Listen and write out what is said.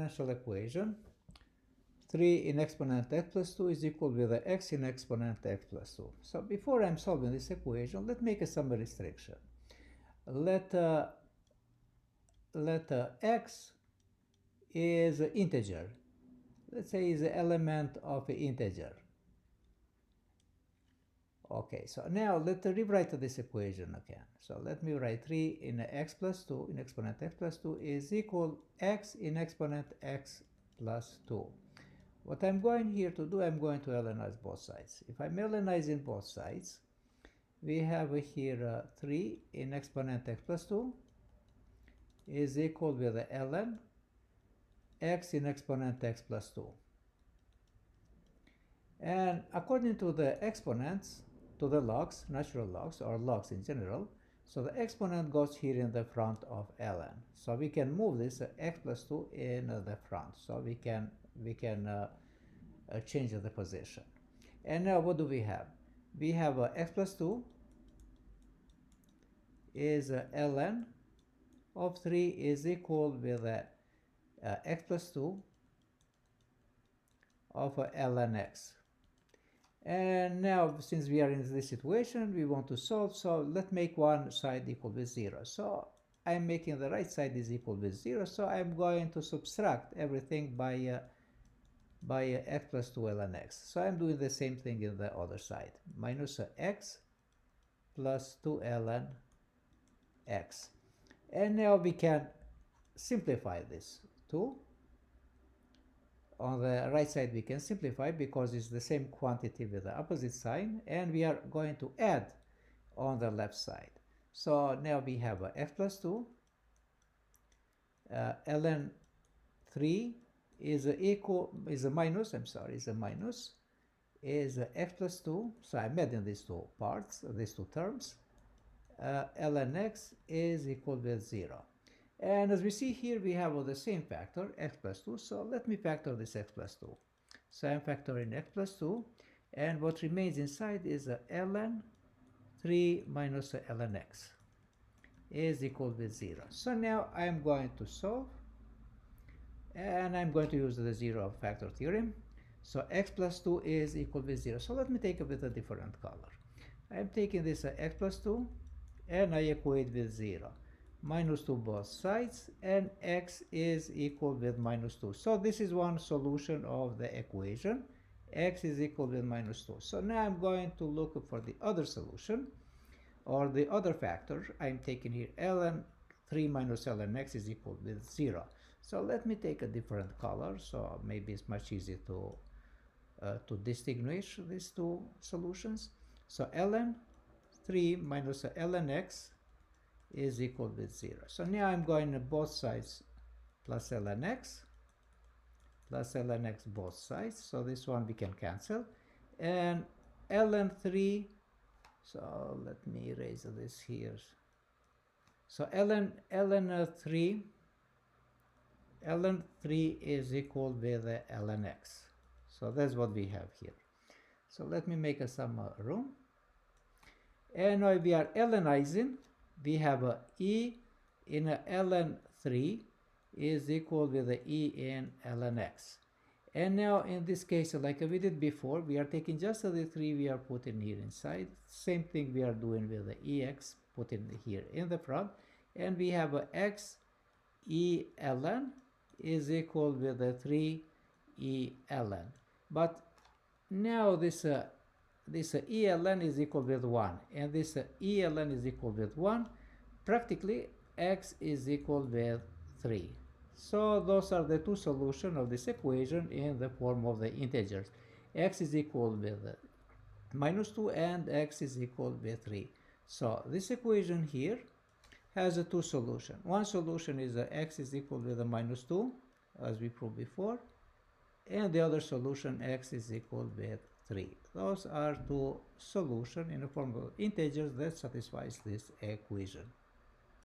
differential equation. 3 in exponent x plus 2 is equal with the x in exponent x plus 2. So before I'm solving this equation, let's make some restriction. Let x is an integer. Let's say is an element of an integer. Okay, so now let's rewrite this equation again. So let me write 3 in x plus 2 in exponent x plus 2 is equal x in exponent x plus 2. What I'm going here to do, I'm going to LNize both sides. If I'm LNizing both sides, we have here 3 in exponent x plus 2 is equal with the ln x in exponent x plus 2. And according to the exponents, to the logs, natural logs, or logs in general, so the exponent goes here in the front of ln. So we can move this x plus 2 in the front. So we can change the position. And now what do we have? We have x plus 2 is ln of 3 is equal with x plus 2 of ln x. And now, since we are in this situation, we want to solve, so let's make one side equal with 0. So I'm making the right side is equal with 0, so I'm going to subtract everything by x plus 2 ln x. So I'm doing the same thing in the other side. Minus x plus 2 ln x. And now we can simplify this too. On the right side we can simplify because it's the same quantity with the opposite sign, and we are going to add on the left side. So now we have x plus 2 ln 3 is a minus x plus 2. So I'm adding these two parts, these two terms. Ln x is equal with 0. And as we see here, we have the same factor, x plus 2. So let me factor this x plus 2. So I'm factoring x plus 2. And what remains inside is ln 3 minus ln x is equal with 0. So now I'm going to solve. And I'm going to use the zero factor theorem. So x plus 2 is equal with 0. So let me take it with a different color. I'm taking this x plus 2 and I equate with 0. Minus 2 both sides, and x is equal with minus 2. So this is one solution of the equation. X is equal with minus 2. So now I'm going to look for the other solution, or the other factor. I'm taking here ln 3 minus ln x is equal with 0. So let me take a different color, so maybe it's much easier to distinguish these two solutions. So ln 3 minus ln x is equal with 0. So now I'm going to both sides plus ln x both sides. So this one we can cancel. And ln 3, so let me erase this here. So ln 3 is equal with ln x. So that's what we have here. So let me make some room. And now we are lnizing. We have e in ln 3 is equal with e in ln x. And now in this case, like we did before, we are taking just the 3 we are putting here inside. Same thing we are doing with the ex, putting here in the front. And we have x e ln is equal with the 3 e ln. But now this ELN is equal with 1, and this ELN is equal with 1, practically x is equal with 3. So those are the two solutions of this equation in the form of the integers. X is equal with minus 2 and x is equal with 3. So this equation here has two solutions. One solution is x is equal with minus 2, as we proved before, and the other solution x is equal with 3. Those are two solutions in the form of integers that satisfies this equation.